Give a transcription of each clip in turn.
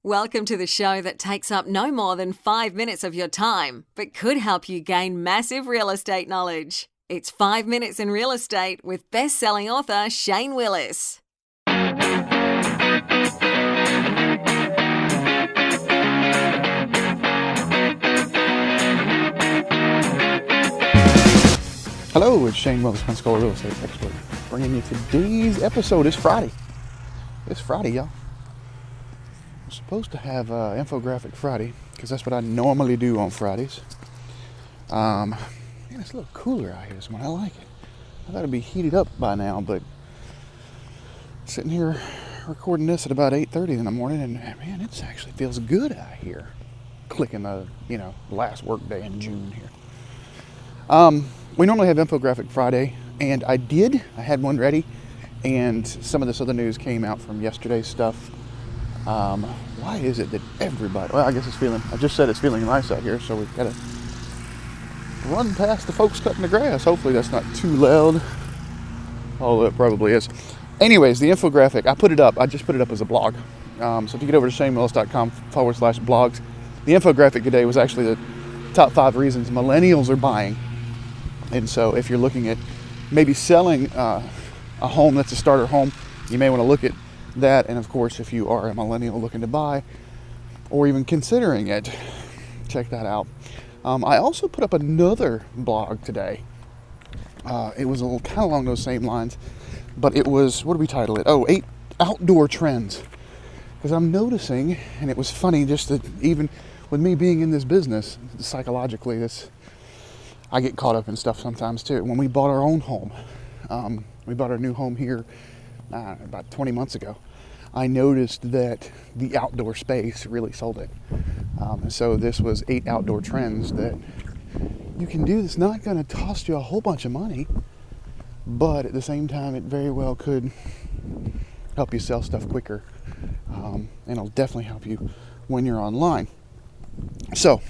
Welcome to the show that takes up no more than 5 minutes of your time, but could help you gain massive real estate knowledge. It's 5 Minutes in Real Estate with best-selling author Shane Willis. Hello, it's Shane Willis, Pensacola real estate expert, bringing you today's episode. It's Friday. It's Friday, y'all. I'm supposed to have Infographic Friday, because that's what I normally do on Fridays. Man, it's a little cooler out here this morning. I like it. I thought it'd be heated up by now, but sitting here recording this at about 8:30 in the morning, and man, it actually feels good out here. Clicking the, last work day in June here. We normally have Infographic Friday, and I had one ready, and some of this other news came out from yesterday's stuff. Why is it that everybody, well, I guess I just said it's feeling nice out here, so we've got to run past the folks cutting the grass. Hopefully that's not too loud, although it probably is. Anyways, the infographic, I just put it up as a blog. So if you get over to shanewillis.com/blogs, the infographic today was actually the top 5 reasons millennials are buying. And so if you're looking at maybe selling a home that's a starter home, you may want to look at that. And of course, if you are a millennial looking to buy or even considering it, check that out. I also put up another blog today. It was a little kind of along those same lines, but it was, what did we title it? 8 outdoor trends. Because I'm noticing, and it was funny just that even with me being in this business, psychologically, I get caught up in stuff sometimes too. When we bought our own home, we bought our new home here about 20 months ago, I noticed that the outdoor space really sold it. And so this was 8 outdoor trends that you can do that's not going to cost you a whole bunch of money, but at the same time it very well could help you sell stuff quicker. And it'll definitely help you when you're online. So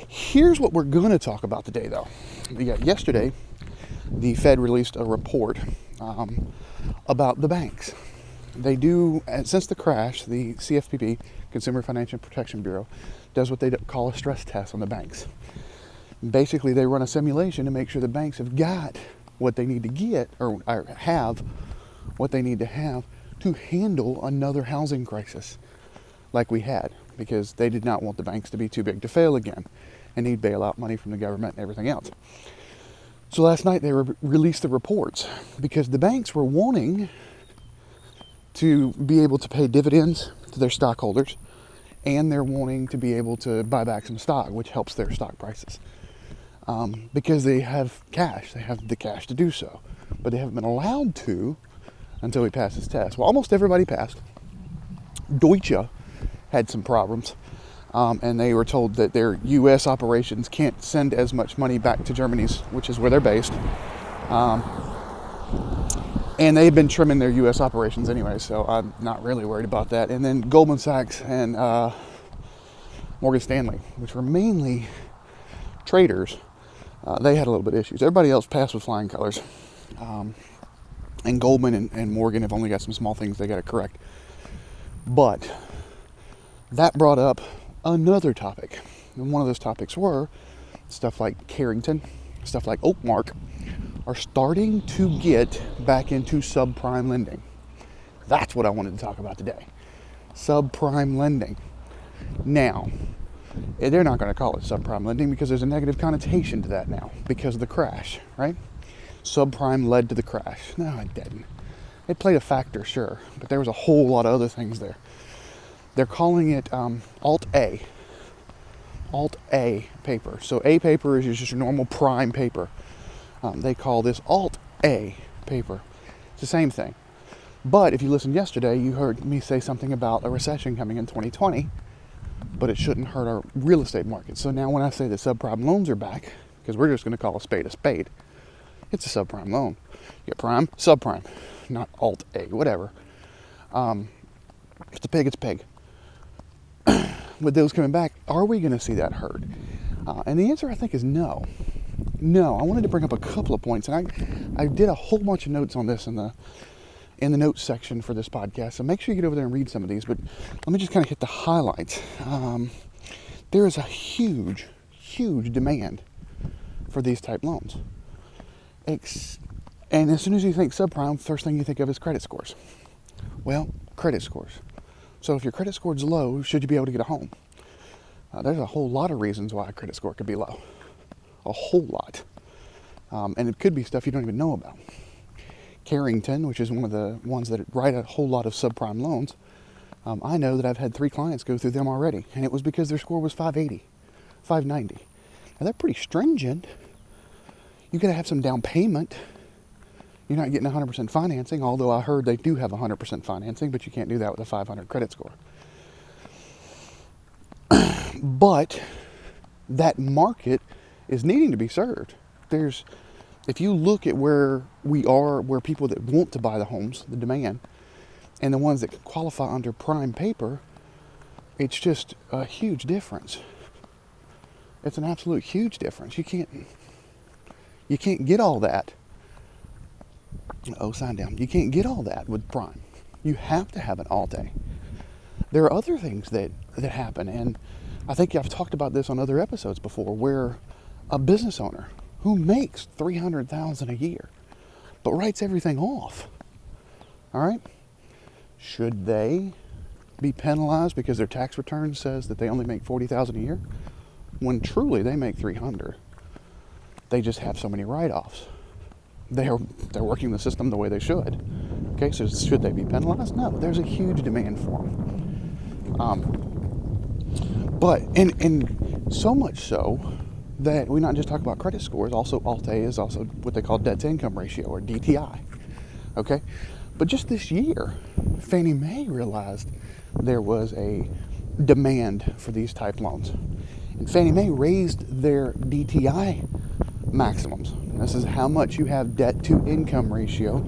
here's what we're going to talk about today, though. Yesterday, the Fed released a report about the banks. They do, since the crash, the CFPB, Consumer Financial Protection Bureau, does what they call a stress test on the banks. Basically, they run a simulation to make sure the banks have got what they need to get, or have what they need to have to handle another housing crisis like we had, because they did not want the banks to be too big to fail again and need bailout money from the government and everything else. So last night they released the reports because the banks were wanting to be able to pay dividends to their stockholders, and they're wanting to be able to buy back some stock, which helps their stock prices. Because they have cash. They have the cash to do so. But they haven't been allowed to until we pass this test. Well, almost everybody passed. Deutsche had some problems. And they were told that their U.S. operations can't send as much money back to Germany's, which is where they're based. And they've been trimming their U.S. operations anyway, so I'm not really worried about that. And then Goldman Sachs and Morgan Stanley, which were mainly traders, they had a little bit of issues. Everybody else passed with flying colors. And Goldman and Morgan have only got some small things they got to correct. But that brought up another topic. And one of those topics were stuff like Carrington, stuff like Oakmark are starting to get back into subprime lending. That's what I wanted to talk about today. Subprime lending. Now, they're not going to call it subprime lending because there's a negative connotation to that now because of the crash, right? Subprime led to the crash. No, it didn't. It played a factor, sure, but there was a whole lot of other things there. They're calling it Alt-A. Alt-A paper. So A paper is just your normal prime paper. They call this Alt-A paper. It's the same thing. But if you listened yesterday, you heard me say something about a recession coming in 2020, but it shouldn't hurt our real estate market. So now when I say that subprime loans are back, because we're just going to call a spade, it's a subprime loan. You get prime, subprime, not Alt-A, whatever. It's a pig, it's a pig. With those coming back, are we going to see that hurt? And the answer, I think, is no. No, I wanted to bring up a couple of points, and I did a whole bunch of notes on this in the in the notes section for this podcast. So make sure you get over there and read some of these. But let me just kind of hit the highlights. There is a huge, huge demand for these type loans. And as soon as you think subprime, first thing you think of is credit scores. Well, credit scores. So if your credit score is low, should you be able to get a home? There's a whole lot of reasons why a credit score could be low. A whole lot. And it could be stuff you don't even know about. Carrington, which is one of the ones that write a whole lot of subprime loans, I know that I've had 3 clients go through them already, and it was because their score was 580, 590. Now, they're pretty stringent. You got to have some down payment. You're not getting 100% financing, although I heard they do have 100% financing, but you can't do that with a 500 credit score. But that market is needing to be served. If you look at where we are, where people that want to buy the homes, the demand, and the ones that can qualify under prime paper, it's just a huge difference. It's an absolute huge difference. You can't get all that. Oh, sign down. You can't get all that with prime. You have to have an Alt-A. There are other things that happen, and I think I've talked about this on other episodes before, where a business owner who makes $300,000 a year but writes everything off, all right, should they be penalized because their tax return says that they only make $40,000 a year when truly they make $300,000? They just have so many write-offs. They're working the system the way they should. Okay, so should they be penalized? No, there's a huge demand for them. But so much so that we not just talk about credit scores. Also, Alt-A is also what they call debt to income ratio, or DTI. Okay, but just this year, Fannie Mae realized there was a demand for these type loans, and Fannie Mae raised their DTI maximums. This is how much you have debt to income ratio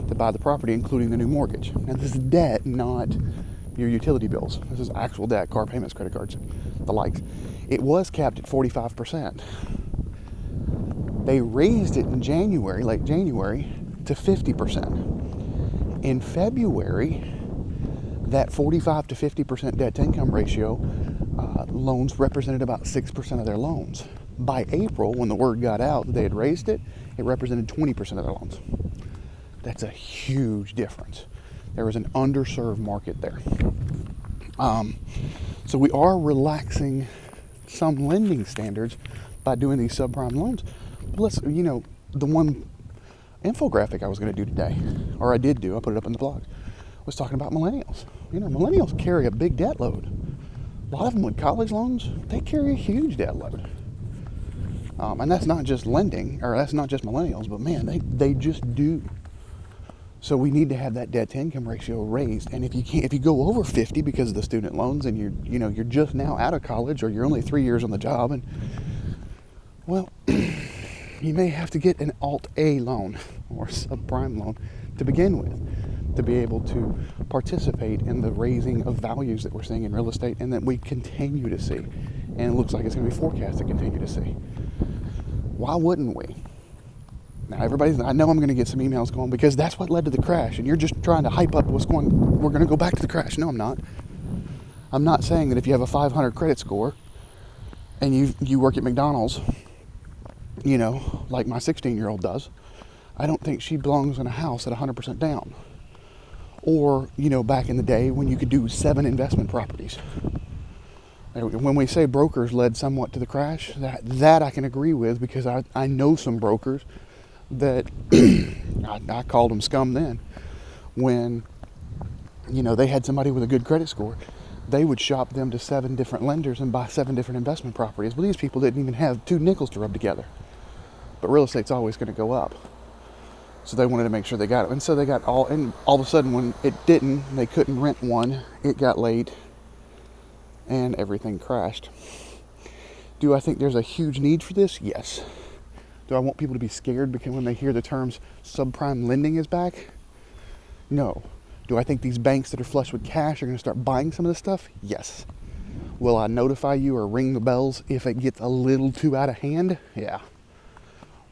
to buy the property, including the new mortgage. Now, this is debt, not your utility bills. This is actual debt, car payments, credit cards, the likes. It was capped at 45%. They raised it in January, late January, to 50%. In February, that 45 to 50% debt to income ratio loans represented about 6% of their loans. By April, when the word got out that they had raised it, it represented 20% of their loans. That's a huge difference. There was an underserved market there. So we are relaxing some lending standards by doing these subprime loans. But the one infographic I was going to do today, or I did do, I put it up in the blog, was talking about millennials. Millennials carry a big debt load. A lot of them with college loans, they carry a huge debt load. And that's not just lending, or that's not just millennials, but man, they just do. So we need to have that debt to income ratio raised. And if you go over 50 because of the student loans, and you're just now out of college, or you're only 3 years on the job, and well, you may have to get an Alt-A loan or subprime loan to begin with to be able to participate in the raising of values that we're seeing in real estate and that we continue to see. And it looks like it's going to be forecast to continue to see. Why wouldn't we? Now, I know I'm going to get some emails going because that's what led to the crash, and you're just trying to hype up we're going to go back to the crash. No, I'm not. I'm not saying that if you have a 500 credit score and you work at McDonald's, like my 16-year-old does, I don't think she belongs in a house at 100% down. Or, back in the day when you could do 7 investment properties. When we say brokers led somewhat to the crash, that I can agree with, because I know some brokers that I called them scum then. When they had somebody with a good credit score, they would shop them to 7 different lenders and buy 7 different investment properties. Well, these people didn't even have 2 nickels to rub together. But real estate's always going to go up, so they wanted to make sure they got it. And so they got all of a sudden, when it didn't, they couldn't rent one. It got late, and everything crashed. Do I think there's a huge need for this? Yes. Do I want people to be scared because when they hear the terms subprime lending is back? No. Do I think these banks that are flush with cash are going to start buying some of this stuff? Yes. Will I notify you or ring the bells if it gets a little too out of hand? Yeah.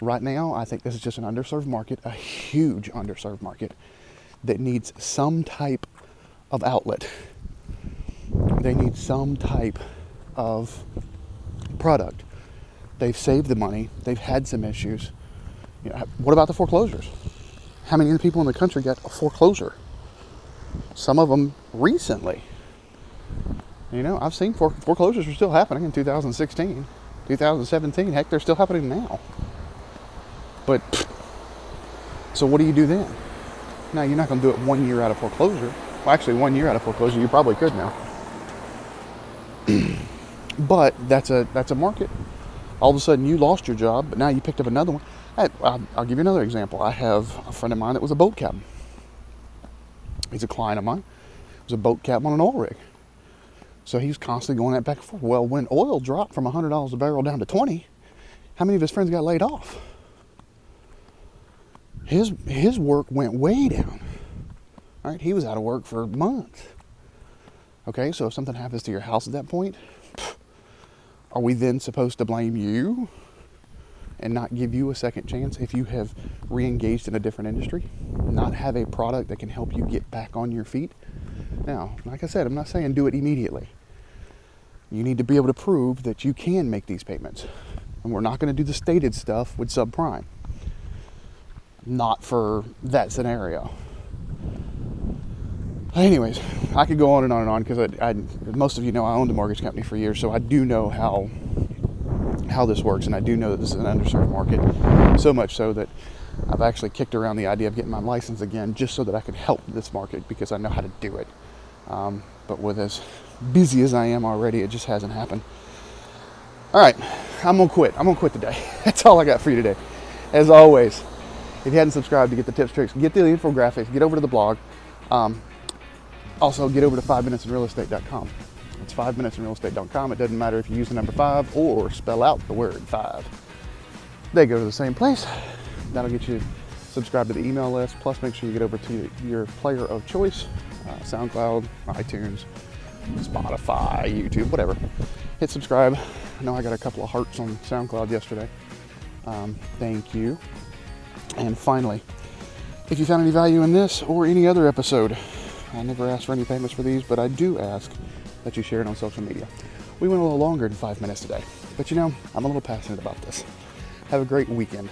Right now, I think this is just an underserved market, a huge underserved market. that needs some type of outlet. They need some type of product. They've saved the money. They've had some issues. What about the foreclosures? How many of the people in the country got a foreclosure? Some of them recently. I've seen foreclosures are still happening in 2016, 2017. Heck, they're still happening now. But, so what do you do then? Now, you're not going to do it 1 year out of foreclosure. Well, actually, 1 year out of foreclosure, you probably could now. But that's a market. All of a sudden, you lost your job, but now you picked up another one. I'll give you another example. I have a friend of mine that was a boat captain. He's a client of mine. He was a boat captain on an oil rig. So he's constantly going that back and forth. Well, when oil dropped from $100 a barrel down to $20, how many of his friends got laid off? His work went way down. All right, he was out of work for months. Okay, so if something happens to your house at that point, are we then supposed to blame you and not give you a second chance if you have re-engaged in a different industry, not have a product that can help you get back on your feet? Now, like I said, I'm not saying do it immediately. You need to be able to prove that you can make these payments. And we're not going to do the stated stuff with subprime. Not for that scenario. Anyways, I could go on and on because most of you know I owned a mortgage company for years, so I do know how this works, and I do know that this is an underserved market, so much so that I've actually kicked around the idea of getting my license again just so that I could help this market because I know how to do it. But with as busy as I am already, it just hasn't happened. All right, I'm going to quit. I'm going to quit today. That's all I got for you today. As always, if you hadn't subscribed to get the tips, tricks, get the infographics, get over to the blog. Also, get over to 5minutesinrealestate.com. It's 5minutesinrealestate.com. It doesn't matter if you use the number 5 or spell out the word 5. They go to the same place. That'll get you subscribed to the email list. Plus, make sure you get over to your player of choice, SoundCloud, iTunes, Spotify, YouTube, whatever. Hit subscribe. I know I got a couple of hearts on SoundCloud yesterday. Thank you. And finally, if you found any value in this or any other episode, I never ask for any payments for these, but I do ask that you share it on social media. We went a little longer than 5 minutes today, but I'm a little passionate about this. Have a great weekend.